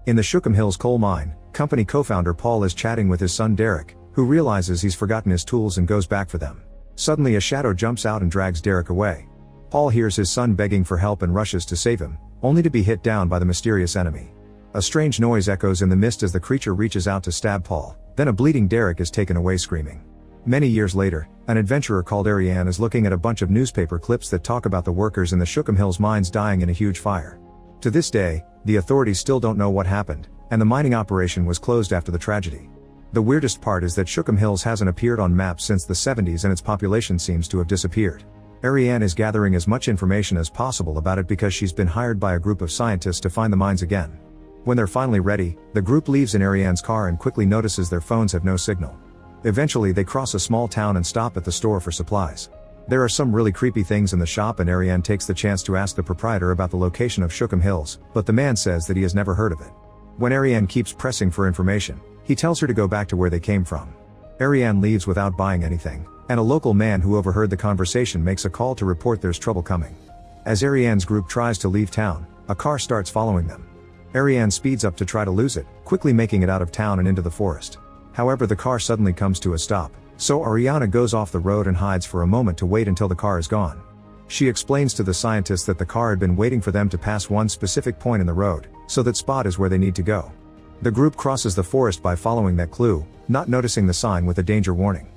In the Shookham Hills coal mine, company co-founder Paul is chatting with his son Derek, who realizes he's forgotten his tools and goes back for them. Suddenly a shadow jumps out and drags Derek away. Paul hears his son begging for help and rushes to save him, only to be hit down by the mysterious enemy. A strange noise echoes in the mist as the creature reaches out to stab Paul, then a bleeding Derek is taken away screaming. Many years later, an adventurer called Ariane is looking at a bunch of newspaper clips that talk about the workers in the Shookham Hills mines dying in a huge fire. To this day, the authorities still don't know what happened, and the mining operation was closed after the tragedy. The weirdest part is that Shookham Hills hasn't appeared on maps since the 70s and its population seems to have disappeared. Ariane is gathering as much information as possible about it because she's been hired by a group of scientists to find the mines again. When they're finally ready, the group leaves in Ariane's car and quickly notices their phones have no signal. Eventually they cross a small town and stop at the store for supplies. There are some really creepy things in the shop and Ariane takes the chance to ask the proprietor about the location of Shookham Hills, but the man says that he has never heard of it. When Ariane keeps pressing for information, he tells her to go back to where they came from. Ariane leaves without buying anything, and a local man who overheard the conversation makes a call to report there's trouble coming. As Ariane's group tries to leave town, a car starts following them. Ariane speeds up to try to lose it, quickly making it out of town and into the forest. However, the car suddenly comes to a stop, so Ariane goes off the road and hides for a moment to wait until the car is gone. She explains to the scientists that the car had been waiting for them to pass one specific point in the road, so that spot is where they need to go. The group crosses the forest by following that clue, not noticing the sign with a danger warning.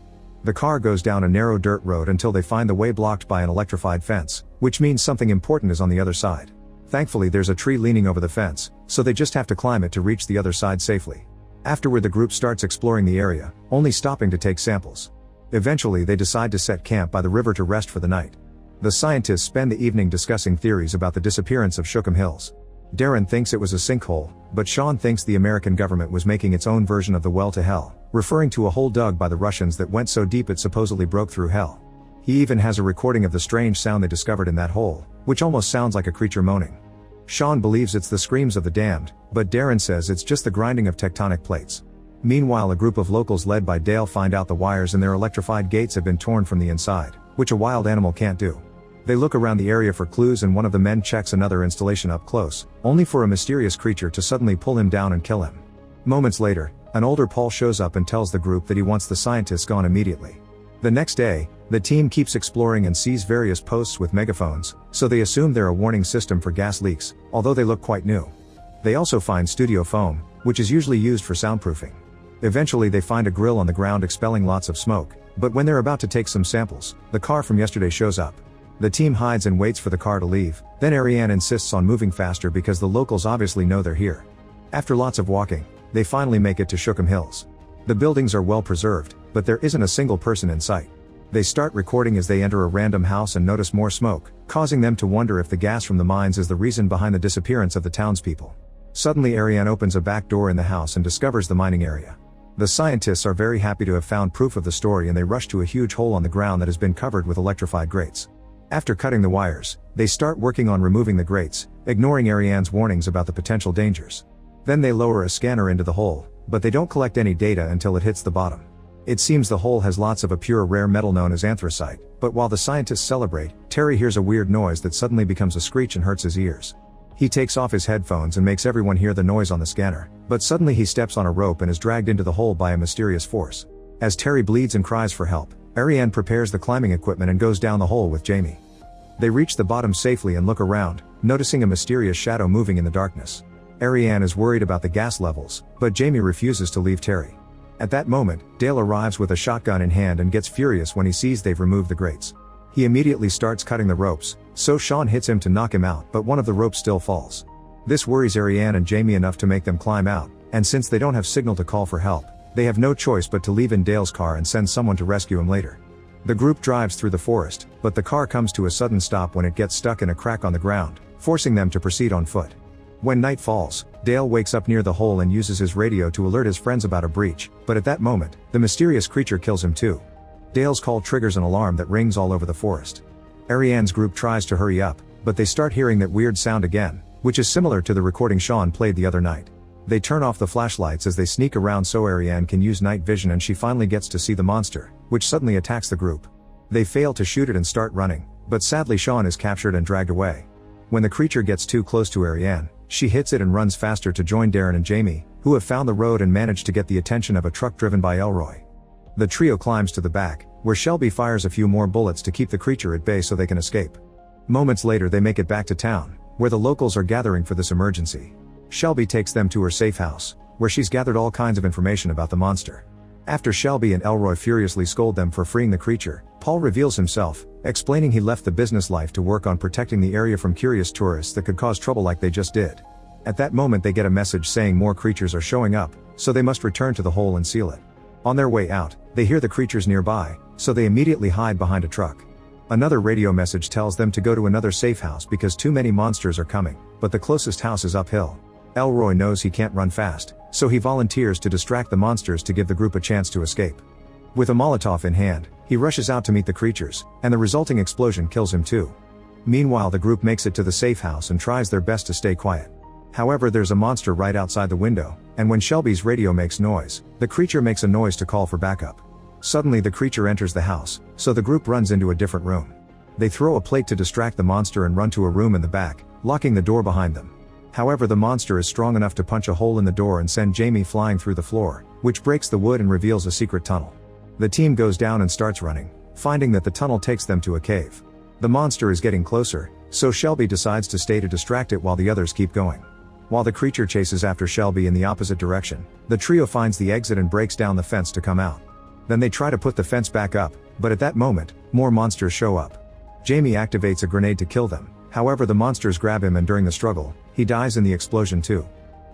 The car goes down a narrow dirt road until they find the way blocked by an electrified fence, which means something important is on the other side. Thankfully there's a tree leaning over the fence, so they just have to climb it to reach the other side safely. Afterward the group starts exploring the area, only stopping to take samples. Eventually they decide to set camp by the river to rest for the night. The scientists spend the evening discussing theories about the disappearance of Shookham Hills. Darren thinks it was a sinkhole, but Sean thinks the American government was making its own version of the well to hell, referring to a hole dug by the Russians that went so deep it supposedly broke through hell. He even has a recording of the strange sound they discovered in that hole, which almost sounds like a creature moaning. Sean believes it's the screams of the damned, but Darren says it's just the grinding of tectonic plates. Meanwhile, a group of locals led by Dale find out the wires in their electrified gates have been torn from the inside, which a wild animal can't do. They look around the area for clues and one of the men checks another installation up close, only for a mysterious creature to suddenly pull him down and kill him. Moments later, an older Paul shows up and tells the group that he wants the scientists gone immediately. The next day, the team keeps exploring and sees various posts with megaphones, so they assume they're a warning system for gas leaks, although they look quite new. They also find studio foam, which is usually used for soundproofing. Eventually they find a grill on the ground expelling lots of smoke, but when they're about to take some samples, the car from yesterday shows up. The team hides and waits for the car to leave, then Ariane insists on moving faster because the locals obviously know they're here. After lots of walking, they finally make it to Shookham Hills. The buildings are well preserved, but there isn't a single person in sight. They start recording as they enter a random house and notice more smoke, causing them to wonder if the gas from the mines is the reason behind the disappearance of the townspeople. Suddenly Ariane opens a back door in the house and discovers the mining area. The scientists are very happy to have found proof of the story and they rush to a huge hole on the ground that has been covered with electrified grates. After cutting the wires, they start working on removing the grates, ignoring Ariane's warnings about the potential dangers. Then they lower a scanner into the hole, but they don't collect any data until it hits the bottom. It seems the hole has lots of a pure rare metal known as anthracite, but while the scientists celebrate, Terry hears a weird noise that suddenly becomes a screech and hurts his ears. He takes off his headphones and makes everyone hear the noise on the scanner, but suddenly he steps on a rope and is dragged into the hole by a mysterious force. As Terry bleeds and cries for help, Ariane prepares the climbing equipment and goes down the hole with Jamie. They reach the bottom safely and look around, noticing a mysterious shadow moving in the darkness. Ariane is worried about the gas levels, but Jamie refuses to leave Terry. At that moment, Dale arrives with a shotgun in hand and gets furious when he sees they've removed the grates. He immediately starts cutting the ropes, so Sean hits him to knock him out, but one of the ropes still falls. This worries Ariane and Jamie enough to make them climb out, and since they don't have signal to call for help, they have no choice but to leave in Dale's car and send someone to rescue him later. The group drives through the forest, but the car comes to a sudden stop when it gets stuck in a crack on the ground, forcing them to proceed on foot. When night falls, Dale wakes up near the hole and uses his radio to alert his friends about a breach, but at that moment, the mysterious creature kills him too. Dale's call triggers an alarm that rings all over the forest. Ariane's group tries to hurry up, but they start hearing that weird sound again, which is similar to the recording Sean played the other night. They turn off the flashlights as they sneak around so Ariane can use night vision and she finally gets to see the monster, which suddenly attacks the group. They fail to shoot it and start running, but sadly Sean is captured and dragged away. When the creature gets too close to Ariane, She hits it and runs faster to join Darren and Jamie, who have found the road and managed to get the attention of a truck driven by Elroy. The trio climbs to the back, where Shelby fires a few more bullets to keep the creature at bay so they can escape. Moments later they make it back to town, where the locals are gathering for this emergency. Shelby takes them to her safe house, where she's gathered all kinds of information about the monster. After Shelby and Elroy furiously scold them for freeing the creature, Paul reveals himself, explaining he left the business life to work on protecting the area from curious tourists that could cause trouble like they just did. At that moment they get a message saying more creatures are showing up, so they must return to the hole and seal it. On their way out, they hear the creatures nearby, so they immediately hide behind a truck. Another radio message tells them to go to another safe house because too many monsters are coming, but the closest house is uphill. Elroy knows he can't run fast, so he volunteers to distract the monsters to give the group a chance to escape. With a Molotov in hand, he rushes out to meet the creatures, and the resulting explosion kills him too. Meanwhile the group makes it to the safe house and tries their best to stay quiet. However, there's a monster right outside the window, and when Shelby's radio makes noise, the creature makes a noise to call for backup. Suddenly the creature enters the house, so the group runs into a different room. They throw a plate to distract the monster and run to a room in the back, locking the door behind them. However, the monster is strong enough to punch a hole in the door and send Jamie flying through the floor, which breaks the wood and reveals a secret tunnel. The team goes down and starts running, finding that the tunnel takes them to a cave. The monster is getting closer, so Shelby decides to stay to distract it while the others keep going. While the creature chases after Shelby in the opposite direction, the trio finds the exit and breaks down the fence to come out. Then they try to put the fence back up, but at that moment, more monsters show up. Jamie activates a grenade to kill them, however the monsters grab him and during the struggle, he dies in the explosion too.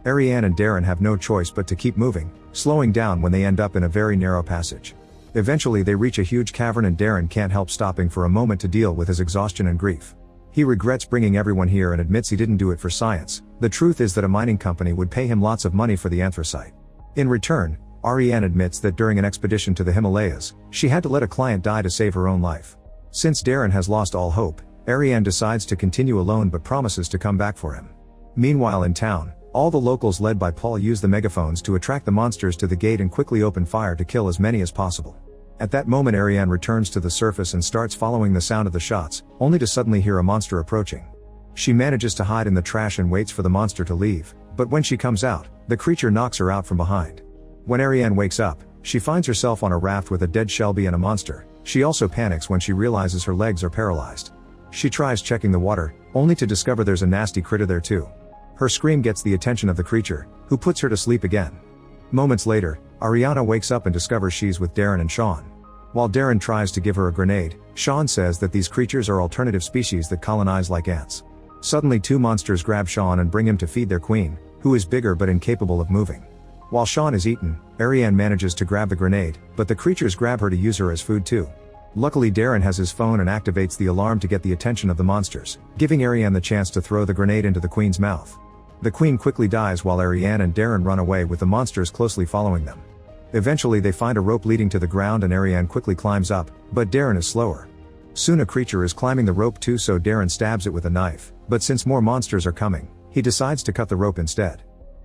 Ariane and Darren have no choice but to keep moving, slowing down when they end up in a very narrow passage. Eventually they reach a huge cavern and Darren can't help stopping for a moment to deal with his exhaustion and grief. He regrets bringing everyone here and admits he didn't do it for science. The truth is that a mining company would pay him lots of money for the anthracite. In return, Ariane admits that during an expedition to the Himalayas, she had to let a client die to save her own life. Since Darren has lost all hope, Ariane decides to continue alone but promises to come back for him. Meanwhile in town, all the locals led by Paul use the megaphones to attract the monsters to the gate and quickly open fire to kill as many as possible. At that moment Ariane returns to the surface and starts following the sound of the shots, only to suddenly hear a monster approaching. She manages to hide in the trash and waits for the monster to leave, but when she comes out, the creature knocks her out from behind. When Ariane wakes up, she finds herself on a raft with a dead Shelby and a monster. She also panics when she realizes her legs are paralyzed. She tries checking the water, only to discover there's a nasty critter there too. Her scream gets the attention of the creature, who puts her to sleep again. Moments later, Ariana wakes up and discovers she's with Darren and Sean. While Darren tries to give her a grenade, Sean says that these creatures are alternative species that colonize like ants. Suddenly two monsters grab Sean and bring him to feed their queen, who is bigger but incapable of moving. While Sean is eaten, Ariane manages to grab the grenade, but the creatures grab her to use her as food too. Luckily Darren has his phone and activates the alarm to get the attention of the monsters, giving Ariane the chance to throw the grenade into the queen's mouth. The queen quickly dies while Ariane and Darren run away with the monsters closely following them. Eventually they find a rope leading to the ground and Ariane quickly climbs up, but Darren is slower. Soon a creature is climbing the rope too, so Darren stabs it with a knife, but since more monsters are coming, he decides to cut the rope instead.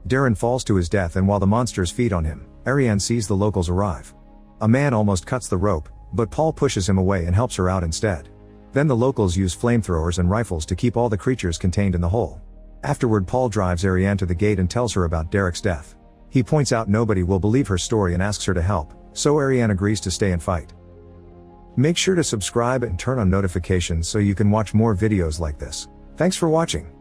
Darren falls to his death and while the monsters feed on him, Ariane sees the locals arrive. A man almost cuts the rope, but Paul pushes him away and helps her out instead. Then the locals use flamethrowers and rifles to keep all the creatures contained in the hole. Afterward Paul drives Ariane to the gate and tells her about Derek's death. He points out nobody will believe her story and asks her to help, so Ariane agrees to stay and fight. Make sure to subscribe and turn on notifications so you can watch more videos like this. Thanks for watching.